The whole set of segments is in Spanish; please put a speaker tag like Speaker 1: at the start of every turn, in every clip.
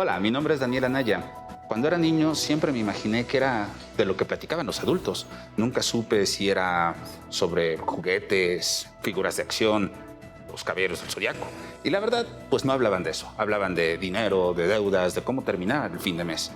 Speaker 1: Hola, mi nombre es Daniel Anaya. Cuando era niño siempre me imaginé que era de lo que platicaban los adultos. Nunca supe si era sobre juguetes, figuras de acción, los caballeros del zodiaco. Y la verdad, pues no hablaban de eso. Hablaban de dinero, de deudas, de cómo terminar el fin de mes.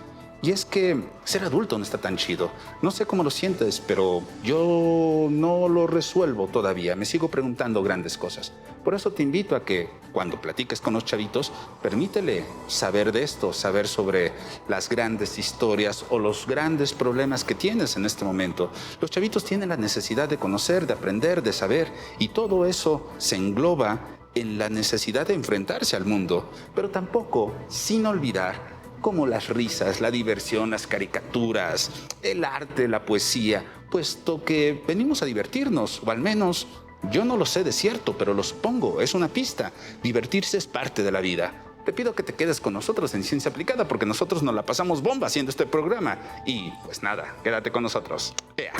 Speaker 1: Y es que ser adulto no está tan chido. No sé cómo lo sientes, pero yo no lo resuelvo todavía. Me sigo preguntando grandes cosas. Por eso te invito a que, cuando platiques con los chavitos, permítele saber de esto, saber sobre las grandes historias o los grandes problemas que tienes en este momento. Los chavitos tienen la necesidad de conocer, de aprender, de saber, y todo eso se engloba en la necesidad de enfrentarse al mundo, pero tampoco sin olvidar como las risas, la diversión, las caricaturas, el arte, la poesía, puesto que venimos a divertirnos, o al menos yo no lo sé de cierto, pero lo supongo, es una pista. Divertirse es parte de la vida. Te pido que te quedes con nosotros en Ciencia Aplicada porque nosotros nos la pasamos bomba haciendo este programa. Y pues nada, quédate con nosotros. ¡Ea!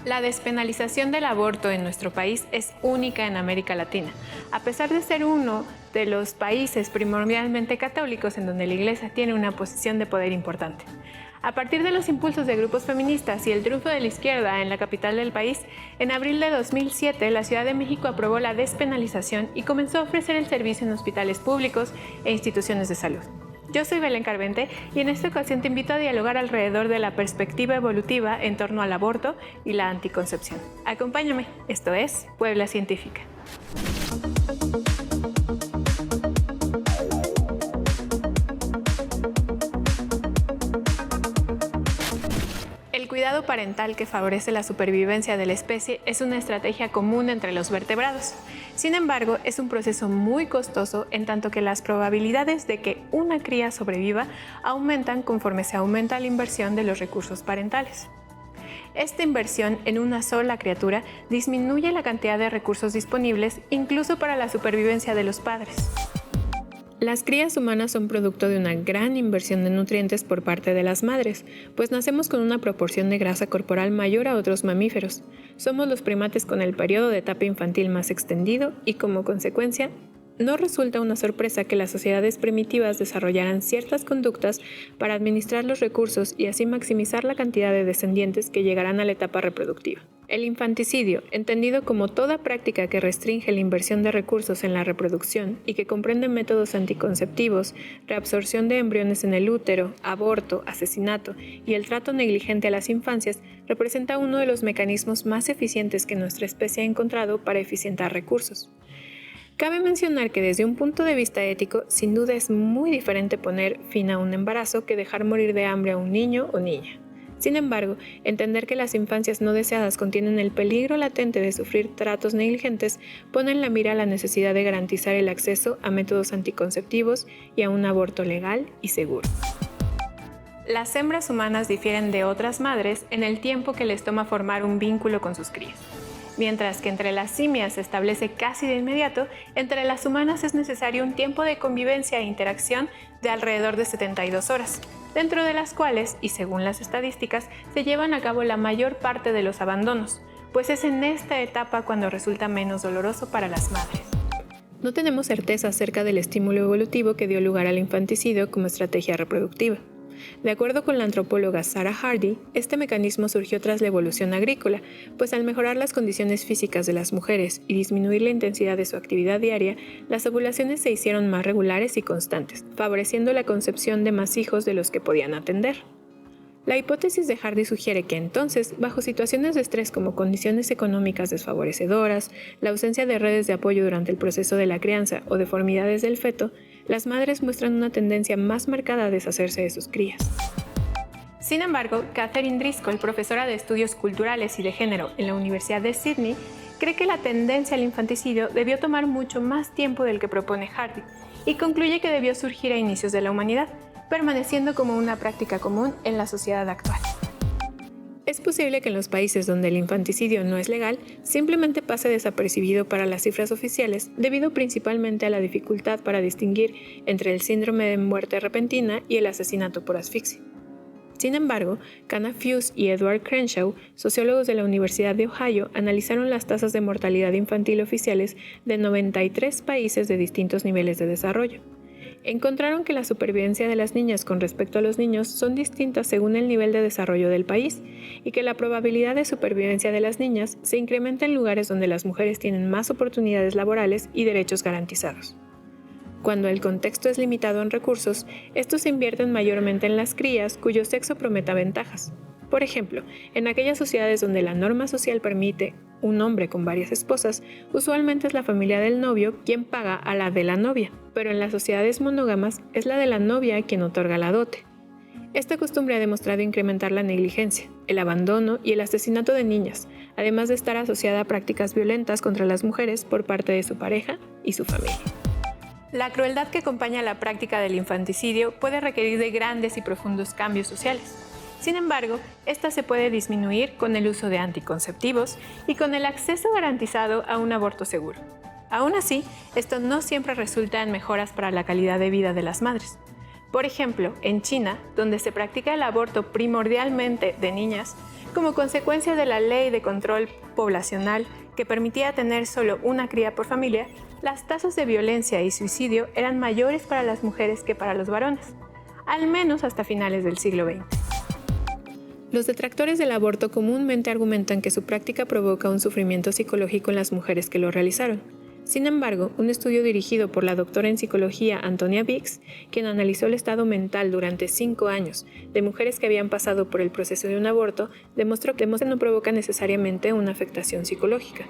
Speaker 2: La despenalización del aborto en nuestro país es única en América Latina, a pesar de ser uno de los países primordialmente católicos en donde la Iglesia tiene una posición de poder importante. A partir de los impulsos de grupos feministas y el triunfo de la izquierda en la capital del país, en abril de 2007 la Ciudad de México aprobó la despenalización y comenzó a ofrecer el servicio en hospitales públicos e instituciones de salud. Yo soy Belén Carvente y en esta ocasión te invito a dialogar alrededor de la perspectiva evolutiva en torno al aborto y la anticoncepción. Acompáñame, esto es Puebla Científica. El cuidado parental que favorece la supervivencia de la especie es una estrategia común entre los vertebrados. Sin embargo, es un proceso muy costoso en tanto que las probabilidades de que una cría sobreviva aumentan conforme se aumenta la inversión de los recursos parentales. Esta inversión en una sola criatura disminuye la cantidad de recursos disponibles incluso para la supervivencia de los padres. Las crías humanas son producto de una gran inversión de nutrientes por parte de las madres, pues nacemos con una proporción de grasa corporal mayor a otros mamíferos. Somos los primates con el periodo de etapa infantil más extendido y, como consecuencia, no resulta una sorpresa que las sociedades primitivas desarrollaran ciertas conductas para administrar los recursos y así maximizar la cantidad de descendientes que llegarán a la etapa reproductiva. El infanticidio, entendido como toda práctica que restringe la inversión de recursos en la reproducción y que comprende métodos anticonceptivos, reabsorción de embriones en el útero, aborto, asesinato y el trato negligente a las infancias, representa uno de los mecanismos más eficientes que nuestra especie ha encontrado para eficientar recursos. Cabe mencionar que desde un punto de vista ético, sin duda es muy diferente poner fin a un embarazo que dejar morir de hambre a un niño o niña. Sin embargo, entender que las infancias no deseadas contienen el peligro latente de sufrir tratos negligentes pone en la mira la necesidad de garantizar el acceso a métodos anticonceptivos y a un aborto legal y seguro. Las hembras humanas difieren de otras madres en el tiempo que les toma formar un vínculo con sus crías. Mientras que entre las simias se establece casi de inmediato, entre las humanas es necesario un tiempo de convivencia e interacción de alrededor de 72 horas, dentro de las cuales, y según las estadísticas, se llevan a cabo la mayor parte de los abandonos, pues es en esta etapa cuando resulta menos doloroso para las madres. No tenemos certeza acerca del estímulo evolutivo que dio lugar al infanticidio como estrategia reproductiva. De acuerdo con la antropóloga Sarah Hardy, este mecanismo surgió tras la evolución agrícola, pues al mejorar las condiciones físicas de las mujeres y disminuir la intensidad de su actividad diaria, las ovulaciones se hicieron más regulares y constantes, favoreciendo la concepción de más hijos de los que podían atender. La hipótesis de Hardy sugiere que entonces, bajo situaciones de estrés como condiciones económicas desfavorecedoras, la ausencia de redes de apoyo durante el proceso de la crianza o deformidades del feto, las madres muestran una tendencia más marcada a deshacerse de sus crías. Sin embargo, Catherine Driscoll, profesora de Estudios Culturales y de Género en la Universidad de Sydney, cree que la tendencia al infanticidio debió tomar mucho más tiempo del que propone Hardy y concluye que debió surgir a inicios de la humanidad, permaneciendo como una práctica común en la sociedad actual. Es posible que en los países donde el infanticidio no es legal, simplemente pase desapercibido para las cifras oficiales, debido principalmente a la dificultad para distinguir entre el síndrome de muerte repentina y el asesinato por asfixia. Sin embargo, Kana Fuse y Edward Crenshaw, sociólogos de la Universidad de Ohio, analizaron las tasas de mortalidad infantil oficiales de 93 países de distintos niveles de desarrollo. encontraron que la supervivencia de las niñas con respecto a los niños son distintas según el nivel de desarrollo del país y que la probabilidad de supervivencia de las niñas se incrementa en lugares donde las mujeres tienen más oportunidades laborales y derechos garantizados. Cuando el contexto es limitado en recursos, estos se invierten mayormente en las crías cuyo sexo prometa ventajas. Por ejemplo, en aquellas sociedades donde la norma social permite un hombre con varias esposas, usualmente es la familia del novio quien paga a la de la novia, pero en las sociedades monógamas es la de la novia quien otorga la dote. Esta costumbre ha demostrado incrementar la negligencia, el abandono y el asesinato de niñas, además de estar asociada a prácticas violentas contra las mujeres por parte de su pareja y su familia. La crueldad que acompaña la práctica del infanticidio puede requerir de grandes y profundos cambios sociales. Sin embargo, esta se puede disminuir con el uso de anticonceptivos y con el acceso garantizado a un aborto seguro. Aún así, esto no siempre resulta en mejoras para la calidad de vida de las madres. Por ejemplo, en China, donde se practica el aborto primordialmente de niñas, como consecuencia de la ley de control poblacional que permitía tener solo una cría por familia, las tasas de violencia y suicidio eran mayores para las mujeres que para los varones, al menos hasta finales del siglo XX. Los detractores del aborto comúnmente argumentan que su práctica provoca un sufrimiento psicológico en las mujeres que lo realizaron. Sin embargo, un estudio dirigido por la doctora en psicología Antonia Bix, quien analizó el estado mental durante 5 años de mujeres que habían pasado por el proceso de un aborto, demostró que no provoca necesariamente una afectación psicológica.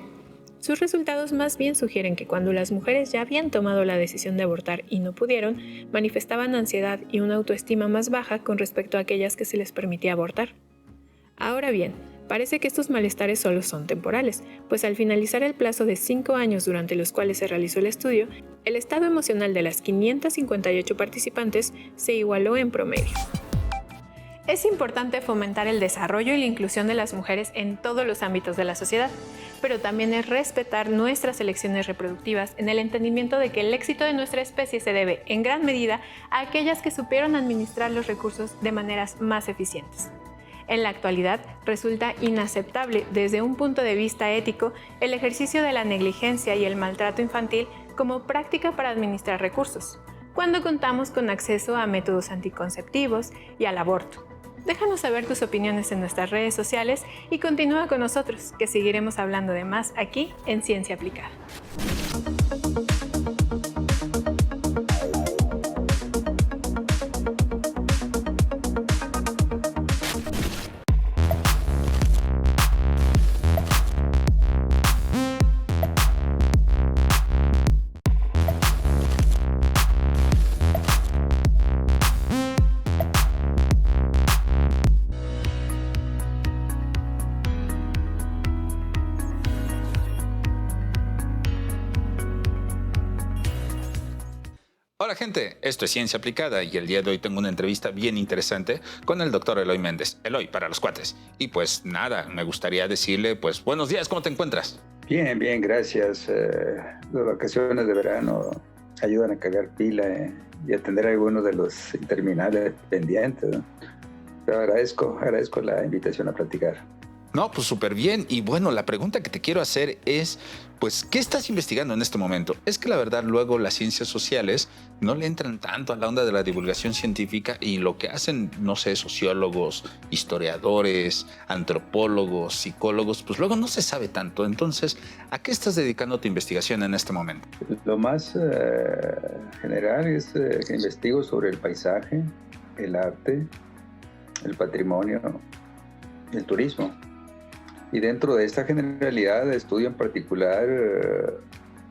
Speaker 2: Sus resultados más bien sugieren que cuando las mujeres ya habían tomado la decisión de abortar y no pudieron, manifestaban ansiedad y una autoestima más baja con respecto a aquellas que se les permitía abortar. Ahora bien, parece que estos malestares solo son temporales, pues al finalizar el plazo de 5 años durante los cuales se realizó el estudio, el estado emocional de las 558 participantes se igualó en promedio. Es importante fomentar el desarrollo y la inclusión de las mujeres en todos los ámbitos de la sociedad, pero también es respetar nuestras elecciones reproductivas en el entendimiento de que el éxito de nuestra especie se debe, en gran medida, a aquellas que supieron administrar los recursos de maneras más eficientes. En la actualidad, resulta inaceptable desde un punto de vista ético el ejercicio de la negligencia y el maltrato infantil como práctica para administrar recursos, cuando contamos con acceso a métodos anticonceptivos y al aborto. Déjanos saber tus opiniones en nuestras redes sociales y continúa con nosotros, que seguiremos hablando de más aquí en Ciencia Aplicada.
Speaker 1: Hola gente, esto es Ciencia Aplicada y el día de hoy tengo una entrevista bien interesante con el doctor Eloy Méndez. Eloy, para los cuates. Y pues nada, me gustaría decirle, pues buenos días, ¿cómo te encuentras?
Speaker 3: Bien, bien, gracias. Las vacaciones de verano ayudan a cargar pila y atender algunos de los interminables pendientes, ¿no? Te agradezco la invitación a platicar.
Speaker 1: No, pues súper bien. Y bueno, la pregunta que te quiero hacer es, pues, ¿qué estás investigando en este momento? Es que la verdad luego las ciencias sociales no le entran tanto a la onda de la divulgación científica y lo que hacen, no sé, sociólogos, historiadores, antropólogos, psicólogos, pues luego no se sabe tanto. Entonces, ¿a qué estás dedicando tu investigación en este momento?
Speaker 3: Lo más general es que investigo sobre el paisaje, el arte, el patrimonio, el turismo. Y dentro de esta generalidad estudio en particular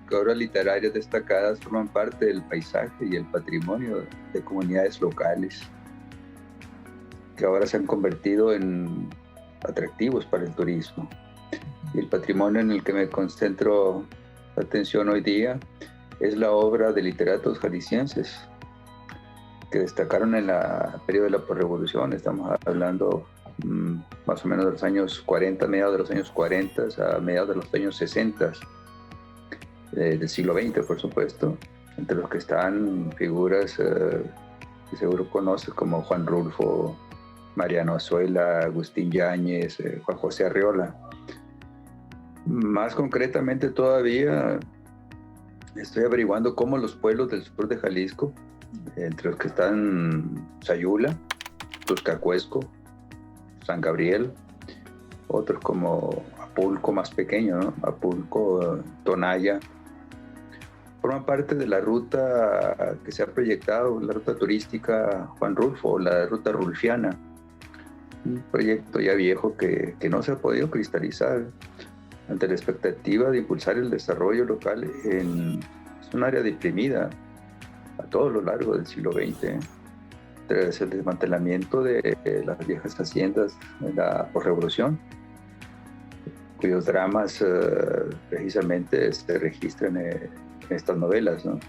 Speaker 3: que obras literarias destacadas forman parte del paisaje y el patrimonio de comunidades locales que ahora se han convertido en atractivos para el turismo. Y el patrimonio en el que me concentro atención hoy día es la obra de literatos jaliscienses que destacaron en el periodo de la posrevolución. Estamos hablando más o menos de los años 40, mediados de los años 40 a mediados de los años 60 del siglo XX, por supuesto, entre los que están figuras que seguro conoces como Juan Rulfo, Mariano Azuela, Agustín Yáñez, Juan José Arriola. Más concretamente todavía estoy averiguando cómo los pueblos del sur de Jalisco entre los que están Sayula, Tuscacuesco, San Gabriel, otros como Apulco más pequeño, ¿no? Apulco, Tonaya. Forman parte de la ruta que se ha proyectado, la ruta turística Juan Rulfo, la ruta rulfiana. Un proyecto ya viejo que no se ha podido cristalizar ante la expectativa de impulsar el desarrollo local en un área deprimida a todo lo largo del siglo XX. Tras el desmantelamiento de las viejas haciendas de la posrevolución, cuyos dramas precisamente se registran en estas novelas, ¿no?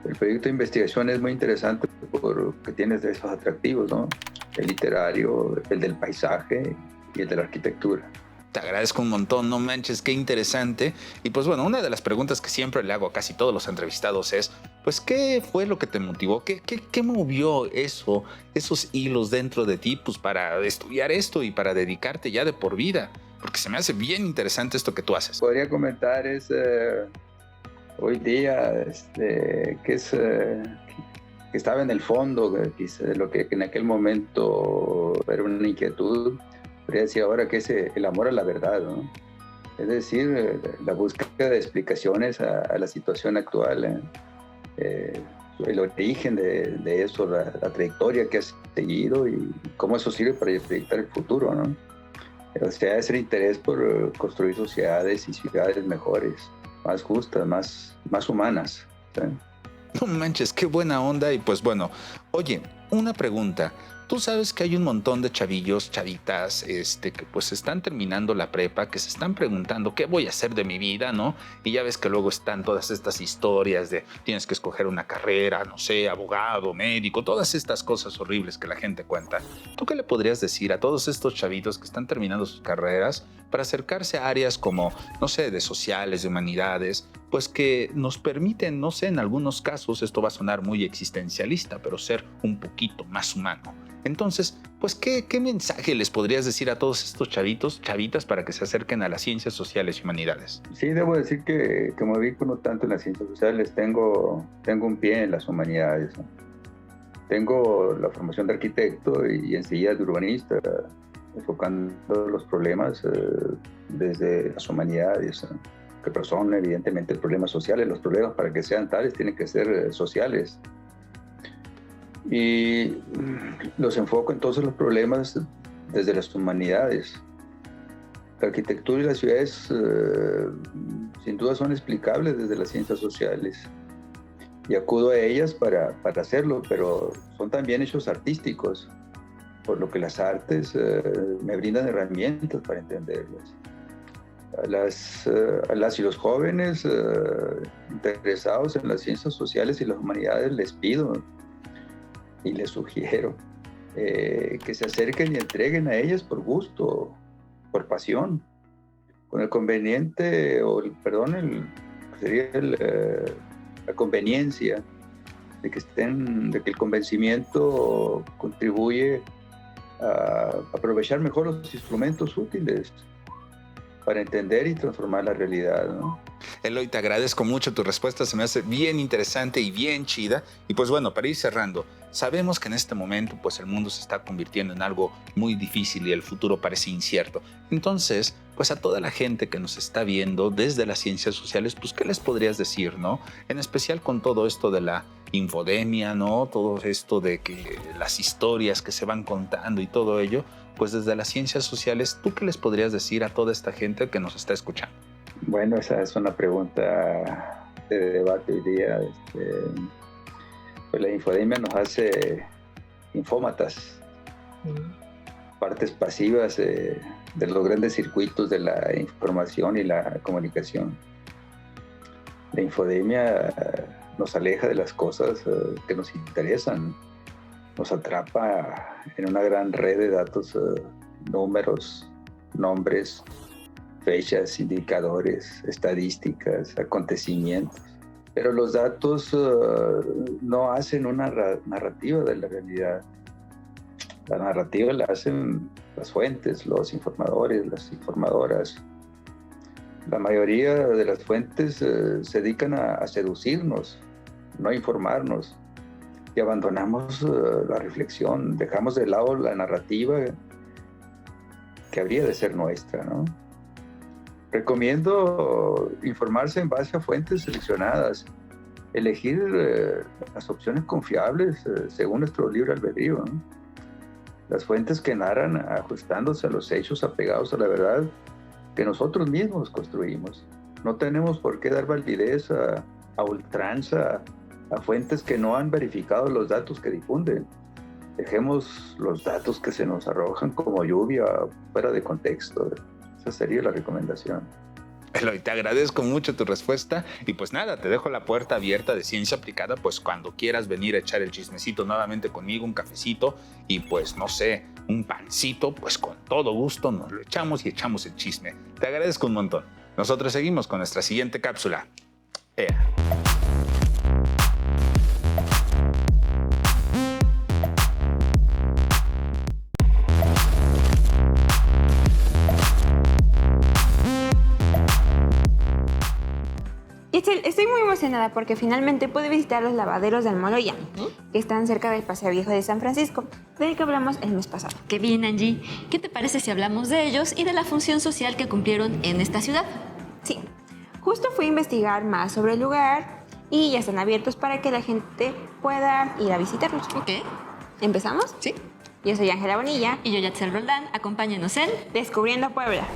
Speaker 3: El proyecto de investigación es muy interesante porque tiene de esos atractivos, ¿no? El literario, el del paisaje y el de la arquitectura.
Speaker 1: Te agradezco un montón, no manches, qué interesante. Y pues bueno, una de las preguntas que siempre le hago a casi todos los entrevistados es, pues, ¿qué fue lo que te motivó? ¿Qué movió esos hilos dentro de ti, pues, para estudiar esto y para dedicarte ya de por vida? Porque se me hace bien interesante esto que tú haces.
Speaker 3: Podría comentar hoy día que estaba en el fondo, lo que en aquel momento era una inquietud. Podría decir ahora que es el amor a la verdad, ¿no? Es decir, la búsqueda de explicaciones a la situación actual, el origen de eso, la trayectoria que ha seguido y cómo eso sirve para proyectar el futuro, ¿no? O sea, es el interés por construir sociedades y ciudades mejores, más justas, más humanas, ¿sí?
Speaker 1: No manches, qué buena onda. Y pues bueno, oye, una pregunta. Tú sabes que hay un montón de chavillos, chavitas, que pues están terminando la prepa, que se están preguntando qué voy a hacer de mi vida, ¿no? Y ya ves que luego están todas estas historias de tienes que escoger una carrera, no sé, abogado, médico, todas estas cosas horribles que la gente cuenta. ¿Tú qué le podrías decir a todos estos chavitos que están terminando sus carreras para acercarse a áreas como, no sé, de sociales, de humanidades, pues que nos permiten, no sé, en algunos casos, esto va a sonar muy existencialista, pero ser un poquito más humano? Entonces, pues, ¿qué mensaje les podrías decir a todos estos chavitos, chavitas, para que se acerquen a las ciencias sociales y humanidades?
Speaker 3: Sí, debo decir que me ubico no tanto en las ciencias sociales, tengo un pie en las humanidades, ¿no? Tengo la formación de arquitecto y enseguida de urbanista, enfocando los problemas desde las humanidades, ¿no? Que son evidentemente problemas sociales. Los problemas, para que sean tales, tienen que ser sociales. Y los enfoco entonces los problemas desde las humanidades. La arquitectura y las ciudades sin duda son explicables desde las ciencias sociales y acudo a ellas para hacerlo, pero son también hechos artísticos, por lo que las artes me brindan herramientas para entenderlas. A las y los jóvenes interesados en las ciencias sociales y las humanidades les pido y les sugiero que se acerquen y entreguen a ellas por gusto, por pasión, con el conveniente, la conveniencia de que el convencimiento contribuye a aprovechar mejor los instrumentos útiles para entender y transformar la realidad, ¿no?
Speaker 1: Eloy, te agradezco mucho tu respuesta, se me hace bien interesante y bien chida. Y pues bueno, para ir cerrando, sabemos que en este momento pues el mundo se está convirtiendo en algo muy difícil y el futuro parece incierto. Entonces, pues a toda la gente que nos está viendo desde las ciencias sociales, pues ¿qué les podrías decir, no? En especial con todo esto de la infodemia, ¿no? Todo esto de que las historias que se van contando y todo ello, pues desde las ciencias sociales, ¿tú qué les podrías decir a toda esta gente que nos está escuchando?
Speaker 3: Bueno, esa es una pregunta de debate hoy día. Pues la infodemia nos hace infómatas, partes pasivas de los grandes circuitos de la información y la comunicación. La infodemia nos aleja de las cosas que nos interesan, nos atrapa en una gran red de datos, números, nombres, fechas, indicadores, estadísticas, acontecimientos. Pero los datos no hacen una narrativa de la realidad. La narrativa la hacen las fuentes, los informadores, las informadoras. La mayoría de las fuentes se dedican a seducirnos, no a informarnos. y abandonamos la reflexión, dejamos de lado la narrativa que habría de ser nuestra, ¿no? Recomiendo informarse en base a fuentes seleccionadas, elegir las opciones confiables según nuestro libre albedrío, ¿no? Las fuentes que narran ajustándose a los hechos apegados a la verdad que nosotros mismos construimos. No tenemos por qué dar validez a ultranza a fuentes que no han verificado los datos que difunden. Dejemos los datos que se nos como lluvia fuera de contexto. Esa sería la recomendación.
Speaker 1: Eloy, te agradezco mucho tu respuesta y pues nada, te dejo la puerta abierta de Ciencia Aplicada, pues cuando quieras venir a echar el chismecito nuevamente conmigo, un cafecito y pues no sé, un pancito, pues con todo gusto nos lo echamos y echamos el chisme. Te agradezco un montón. Nosotros seguimos con nuestra siguiente cápsula. ¡Ea!
Speaker 4: Estoy muy emocionada porque finalmente pude visitar los lavaderos de Almoloya, que están cerca del Paseo Viejo de San Francisco, del que hablamos el mes pasado.
Speaker 5: Qué bien, Angie. ¿Qué te parece si hablamos de ellos y de la función social que cumplieron en esta ciudad?
Speaker 4: Sí, justo fui a investigar más sobre el lugar y ya están abiertos para que la gente pueda ir a visitarlos.
Speaker 5: Ok.
Speaker 4: ¿Empezamos?
Speaker 5: Sí.
Speaker 4: Yo soy Ángela Bonilla.
Speaker 5: Y yo, Yatzel Roldán. Acompáñenos en
Speaker 4: Descubriendo Puebla.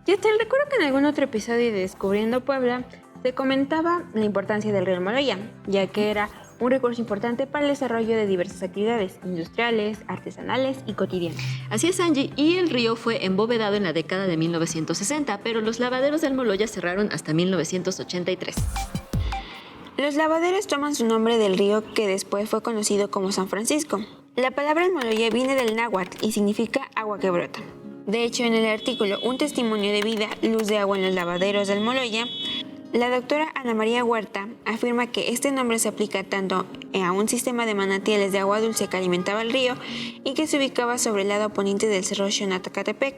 Speaker 4: Yatzel, recuerdo que en algún otro episodio de Descubriendo Puebla se comentaba la importancia del río Almoloya, ya que era un recurso importante para el desarrollo de diversas actividades industriales, artesanales y cotidianas.
Speaker 5: Así es, Angie, y el río fue embovedado en la década de 1960, pero los lavaderos de Almoloya cerraron hasta 1983.
Speaker 4: Los lavaderos toman su nombre del río que después fue conocido como San Francisco. La palabra Almoloya viene del náhuatl y significa agua que brota. De hecho, en el artículo Un testimonio de vida, luz de agua en los lavaderos de Almoloya, la doctora Ana María Huerta afirma que este nombre se aplica tanto a un sistema de manantiales de agua dulce que alimentaba el río y que se ubicaba sobre el lado poniente del cerro Xonacatepec,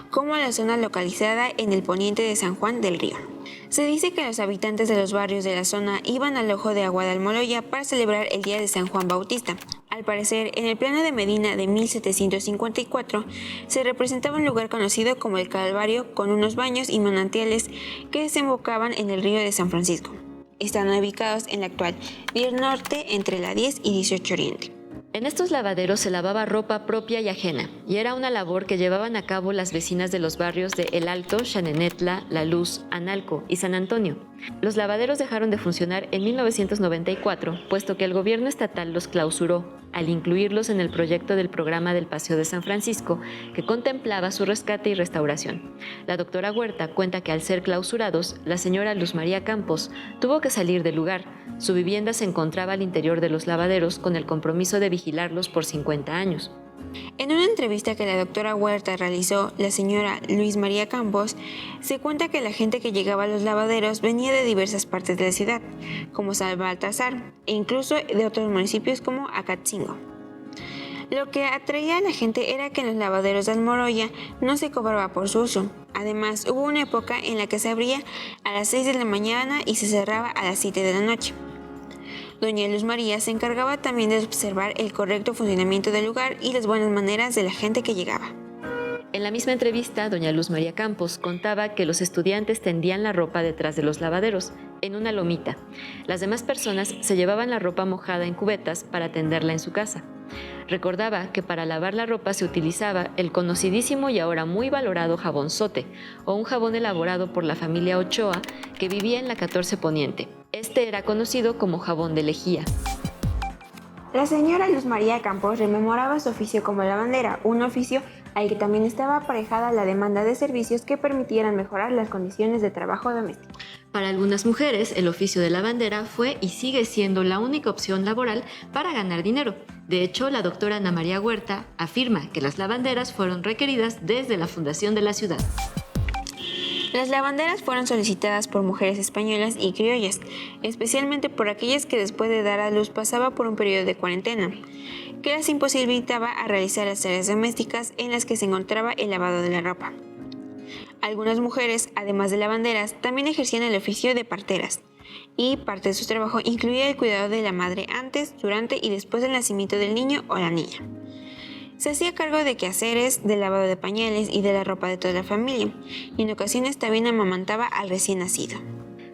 Speaker 4: como a la zona localizada en el poniente de San Juan del Río. Se dice que los habitantes de los barrios de la zona iban al ojo de agua de Almoloya para celebrar el día de San Juan Bautista. Al parecer, en el plano de Medina de 1754, se representaba un lugar conocido como el Calvario con unos baños y manantiales que desembocaban en el río de San Francisco. Están ubicados en la actual 10 Norte entre la 10 y 18 Oriente.
Speaker 5: En estos lavaderos se lavaba ropa propia y ajena, y era una labor que llevaban a cabo las vecinas de los barrios de El Alto, Xanenetla, La Luz, Analco y San Antonio. Los lavaderos dejaron de funcionar en 1994, puesto que el gobierno estatal los clausuró, al incluirlos en el proyecto del programa del Paseo de San Francisco, que contemplaba su rescate y restauración. La doctora Huerta cuenta que al ser clausurados, la señora Luz María Campos tuvo que salir del lugar. Su vivienda se encontraba al interior de los lavaderos con el compromiso de vigilarlos por 50 años.
Speaker 4: En una entrevista que la doctora Huerta realizó, la señora Luis María Campos, se cuenta que la gente que llegaba a los lavaderos venía de diversas partes de la ciudad, como San Baltasar, e incluso de otros municipios como Acatzingo. Lo que atraía a la gente era que en los lavaderos de Almoloya no se cobraba por su uso. Además, hubo una época en la que se abría a las 6 de la mañana y se cerraba a las 7 de la noche. Doña Luz María se encargaba también de observar el correcto funcionamiento del lugar y las buenas maneras de la gente que llegaba.
Speaker 5: En la misma entrevista, doña Luz María Campos contaba que los estudiantes tendían la ropa detrás de los lavaderos, en una lomita. Las demás personas se llevaban la ropa mojada en cubetas para tenderla en su casa. Recordaba que para lavar la ropa se utilizaba el conocidísimo y ahora muy valorado jabón Sote, o un jabón elaborado por la familia Ochoa que vivía en la 14 Poniente. Este era conocido como jabón de lejía.
Speaker 4: La señora Luz María Campos rememoraba su oficio como lavandera, un oficio al que también estaba aparejada la demanda de servicios que permitieran mejorar las condiciones de trabajo doméstico.
Speaker 5: Para algunas mujeres, el oficio de lavandera fue y sigue siendo la única opción laboral para ganar dinero. De hecho, la doctora Ana María Huerta afirma que las lavanderas fueron requeridas desde la fundación de la ciudad.
Speaker 4: Las lavanderas fueron solicitadas por mujeres españolas y criollas, especialmente por aquellas que después de dar a luz pasaba por un periodo de cuarentena, que las imposibilitaba a realizar las tareas domésticas en las que se encontraba el lavado de la ropa. Algunas mujeres, además de lavanderas, también ejercían el oficio de parteras, y parte de su trabajo incluía el cuidado de la madre antes, durante y después del nacimiento del niño o la niña. Se hacía cargo de quehaceres, del lavado de pañales y de la ropa de toda la familia, y en ocasiones también amamantaba al recién nacido.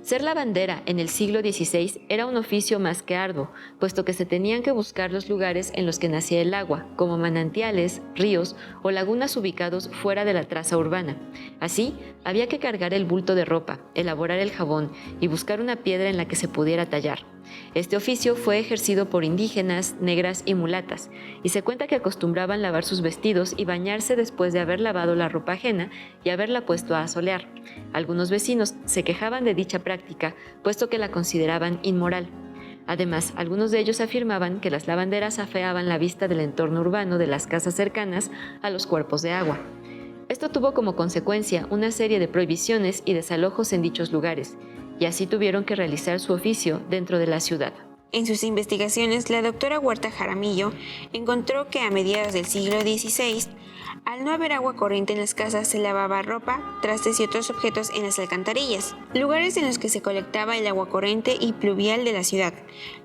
Speaker 5: Ser lavandera en el siglo XVI era un oficio más que arduo, puesto que se tenían que buscar los lugares en los que nacía el agua, como manantiales, ríos o lagunas ubicados fuera de la traza urbana. Así, había que cargar el bulto de ropa, elaborar el jabón y buscar una piedra en la que se pudiera tallar. Este oficio fue ejercido por indígenas, negras y mulatas, y se cuenta que acostumbraban lavar sus vestidos y bañarse después de haber lavado la ropa ajena y haberla puesto a asolear. Algunos vecinos se quejaban de dicha práctica, puesto que la consideraban inmoral. Además, algunos de ellos afirmaban que las lavanderas afeaban la vista del entorno urbano de las casas cercanas a los cuerpos de agua. Esto tuvo como consecuencia una serie de prohibiciones y desalojos en dichos lugares, y así tuvieron que realizar su oficio dentro de la ciudad.
Speaker 4: En sus investigaciones, la doctora Huerta Jaramillo encontró que a mediados del siglo XVI, al no haber agua corriente en las casas, se lavaba ropa, trastes y otros objetos en las alcantarillas, lugares en los que se colectaba el agua corriente y pluvial de la ciudad,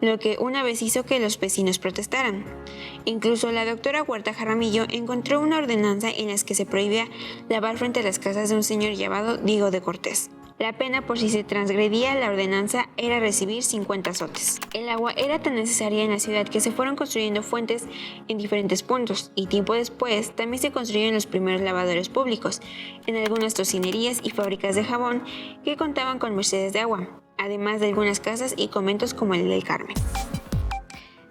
Speaker 4: lo que una vez hizo que los vecinos protestaran. Incluso la doctora Huerta Jaramillo encontró una ordenanza en la que se prohibía lavar frente a las casas de un señor llamado Diego de Cortés. La pena por si se transgredía la ordenanza era recibir 50 azotes. El agua era tan necesaria en la ciudad que se fueron construyendo fuentes en diferentes puntos, y tiempo después también se construyeron los primeros lavadores públicos en algunas tocinerías y fábricas de jabón que contaban con mercedes de agua, además de algunas casas y conventos como el del Carmen.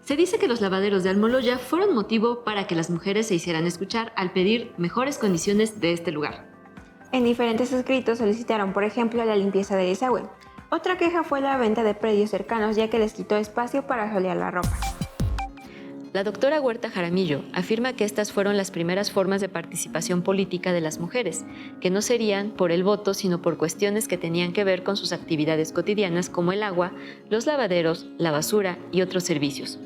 Speaker 5: Se dice que los lavaderos de Almoloya fueron motivo para que las mujeres se hicieran escuchar al pedir mejores condiciones de este lugar.
Speaker 4: En diferentes escritos solicitaron, por ejemplo, la limpieza del desagüe. Otra queja fue la venta de predios cercanos, ya que les quitó espacio para solear la ropa.
Speaker 5: La doctora Huerta Jaramillo afirma que estas fueron las primeras formas de participación política de las mujeres, que no serían por el voto, sino por cuestiones que tenían que ver con sus actividades cotidianas como el agua, los lavaderos, la basura y otros servicios.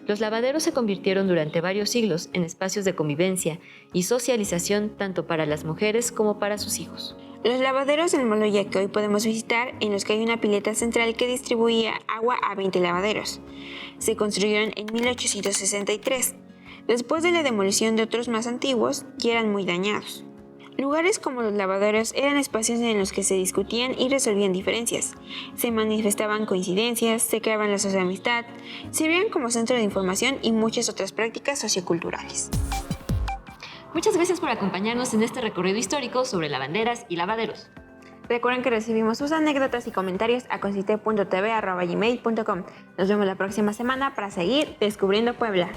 Speaker 5: Los lavaderos se convirtieron durante varios siglos en espacios de convivencia y socialización tanto para las mujeres como para sus hijos.
Speaker 4: Los lavaderos en Almoloya que hoy podemos visitar, en los que hay una pileta central que distribuía agua a 20 lavaderos, se construyeron en 1863, después de la demolición de otros más antiguos que eran muy dañados. Lugares como los lavaderos eran espacios en los que se discutían y resolvían diferencias, se manifestaban coincidencias, se creaban lazos de amistad, servían como centro de información y muchas otras prácticas socioculturales.
Speaker 5: Muchas gracias por acompañarnos en este recorrido histórico sobre lavanderas y lavaderos.
Speaker 4: Recuerden que recibimos sus anécdotas y comentarios a consiste.tv@gmail.com. Nos vemos la próxima semana para seguir descubriendo Puebla.